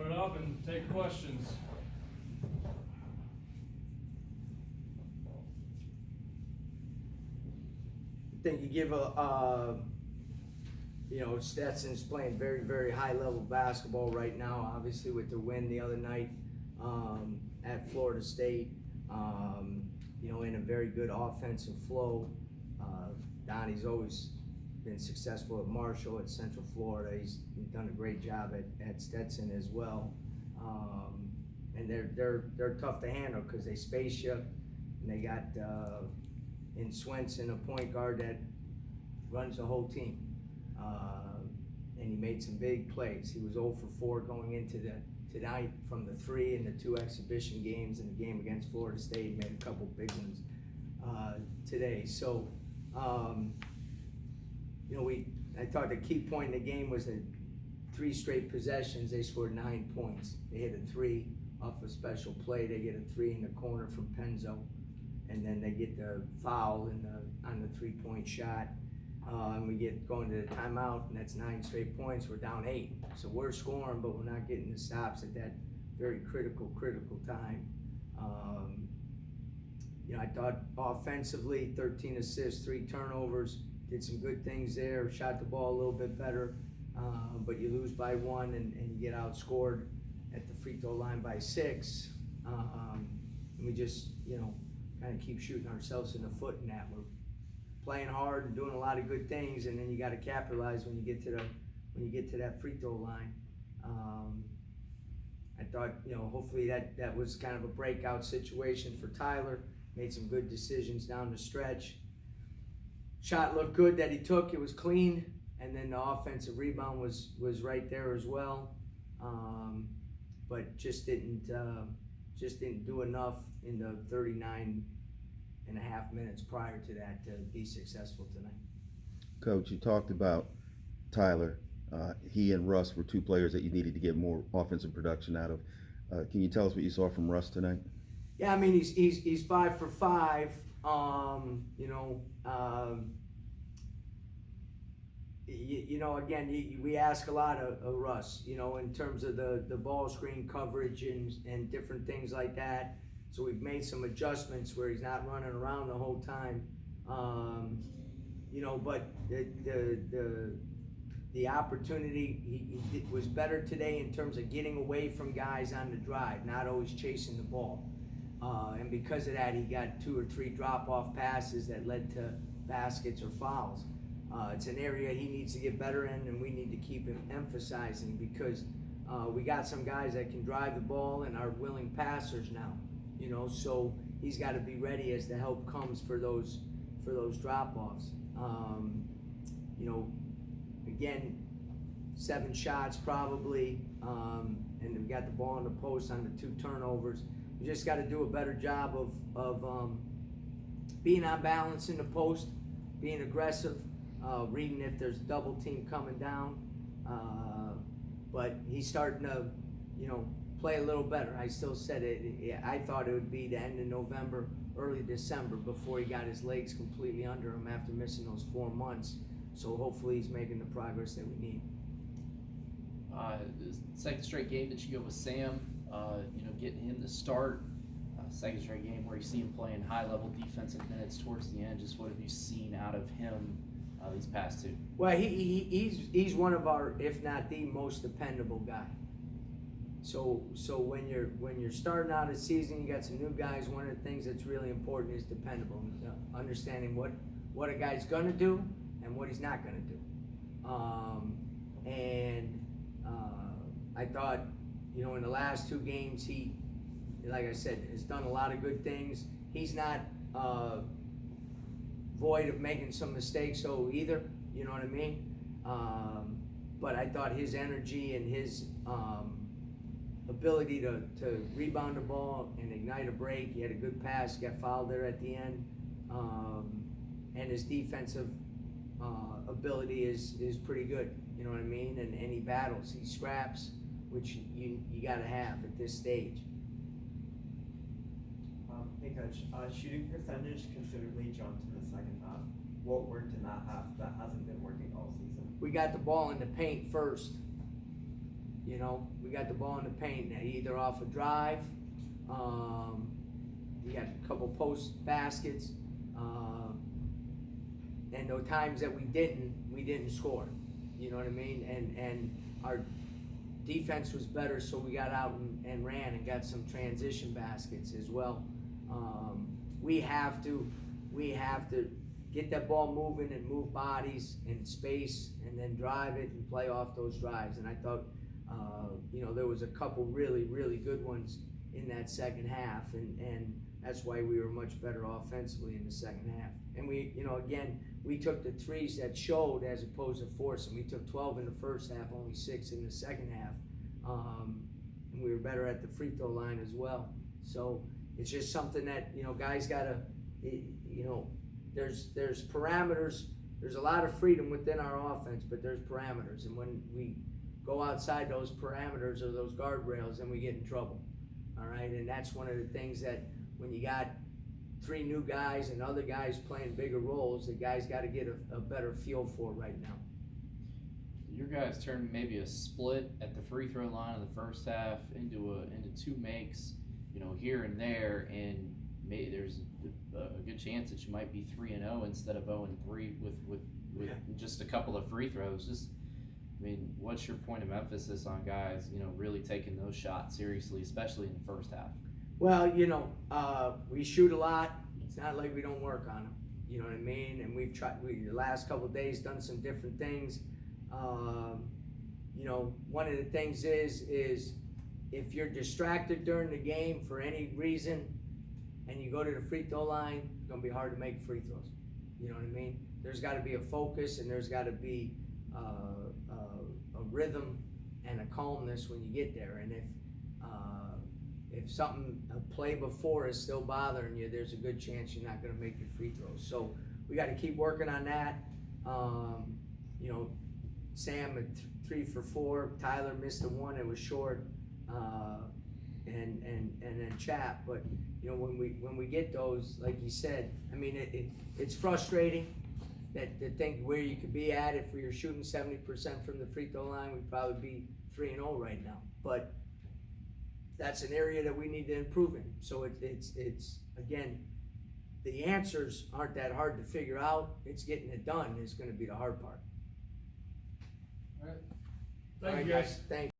open it up and take questions. I think you give Stetson's playing very, very high level basketball right now, obviously with the win the other night at Florida State, in a very good offensive flow. Donnie's always been successful at Marshall, at Central Florida. He's done a great job at Stetson as well. And they're tough to handle because they space you, and they got in Swenson a point guard that runs the whole team. And he made some big plays. He was 0 for 4 going into tonight from the 3 in the 2 exhibition games, and the game against Florida State. Made a couple big ones today. So, I thought the key point in the game was that 3 straight possessions, they scored 9 points. They hit a 3 off a special play. They get a 3 in the corner from Penzo, and then they get the foul on the 3-point shot. And we get going to the timeout, and that's 9 straight points. We're down 8. So we're scoring, but we're not getting the stops at that very critical time. I thought offensively, 13 assists, 3 turnovers, did some good things there, shot the ball a little bit better, but you lose by 1 and you get outscored at the free throw line by 6. And we just, kind of keep shooting ourselves in the foot in that. We're playing hard and doing a lot of good things, and then you got to capitalize when you get to that free throw line. I thought, hopefully that was kind of a breakout situation for Tyler. Made some good decisions down the stretch. Shot looked good that he took. It was clean, and then the offensive rebound was right there as well. But just didn't do enough in the 39 and a half minutes prior to that to be successful tonight. Coach, you talked about Tyler. He and Russ were 2 players that you needed to get more offensive production out of. Can you tell us what you saw from Russ tonight? Yeah, I mean he's 5 for 5. Again, we ask a lot of Russ, in terms of the ball screen coverage and different things like that. So we've made some adjustments where he's not running around the whole time. But the opportunity, he was better today in terms of getting away from guys on the drive, not always chasing the ball. And because of that, he got 2 or 3 drop-off passes that led to baskets or fouls. It's an area he needs to get better in, and we need to keep him emphasizing, because we got some guys that can drive the ball and are willing passers now. So he's got to be ready as the help comes for those drop-offs. Again, 7 shots probably, and we got the ball in the post on the 2 turnovers. We just got to do a better job of being on balance in the post, being aggressive, reading if there's a double team coming down. But he's starting to, play a little better. I still said it. I thought it would be the end of November, early December before he got his legs completely under him after missing those 4 months. So hopefully he's making the progress that we need. Second straight game that you go with Sam, getting him to start. Second straight game where you see him playing high-level defensive minutes towards the end. Just what have you seen out of him these past 2? Well, he's one of our, if not the most dependable guy. So when you're starting out a season, you got some new guys. One of the things that's really important is dependable, understanding what a guy's gonna do and what he's not gonna do. I thought, in the last 2 games, he, like I said, has done a lot of good things. He's not void of making some mistakes, either. You know what I mean? But I thought his energy and his ability to rebound the ball and ignite a break. He had a good pass, got fouled there at the end, and his defensive ability is pretty good. You know what I mean? And he battles, he scraps, which you got to have at this stage. Hey Coach, shooting percentage considerably jumped in the second half. What worked in that half that hasn't been working all season? We got the ball in the paint first. You know, we got the ball in the paint, either off a drive, we got a couple post baskets, and those times that we didn't score. You know what I mean? And our defense was better, so we got out and ran and got some transition baskets as well. We have to get that ball moving and move bodies in space, and then drive it and play off those drives. And I thought, you know, there was a couple really, really good ones in that second half, and that's why we were much better offensively in the second half. And we, you know, again, we took the threes that showed as opposed to forcing. We took 12 in the first half, only 6 in the second half. And we were better at the free throw line as well. So it's just something that, you know, guys gotta, you know, there's parameters. There's a lot of freedom within our offense, but there's parameters. And when we go outside those parameters or those guardrails, then we get in trouble. All right, and that's one of the things that when you got 3 new guys and other guys playing bigger roles, the guys got to get a better feel for right now. Your guys turned maybe a split at the free throw line in the first half into 2 makes, you know, here and there, and there's a good chance that you might be 3-0 instead of 0-3 with just a couple of free throws. Just, I mean, what's your point of emphasis on guys, you know, really taking those shots seriously, especially in the first half? Well, you know, we shoot a lot. It's not like we don't work on them. You know what I mean? And we've tried. The last couple of days done some different things. You know, one of the things is if you're distracted during the game for any reason, and you go to the free throw line, it's gonna be hard to make free throws. You know what I mean? There's got to be a focus, and there's got to be a rhythm and a calmness when you get there. And if something, a play before is still bothering you, there's a good chance you're not going to make your free throws. So we got to keep working on that. You know, Sam at 3 for 4. Tyler missed the one; it was short. And then Chap. But you know, when we get those, like you said, I mean, it's frustrating to think where you could be at. If we were shooting 70% from the free throw line, we'd probably be 3-0 right now. But that's an area that we need to improve in. So it's again, the answers aren't that hard to figure out. It's getting it done is going to be the hard part. All right. All Thank right, you, guys. Thank you.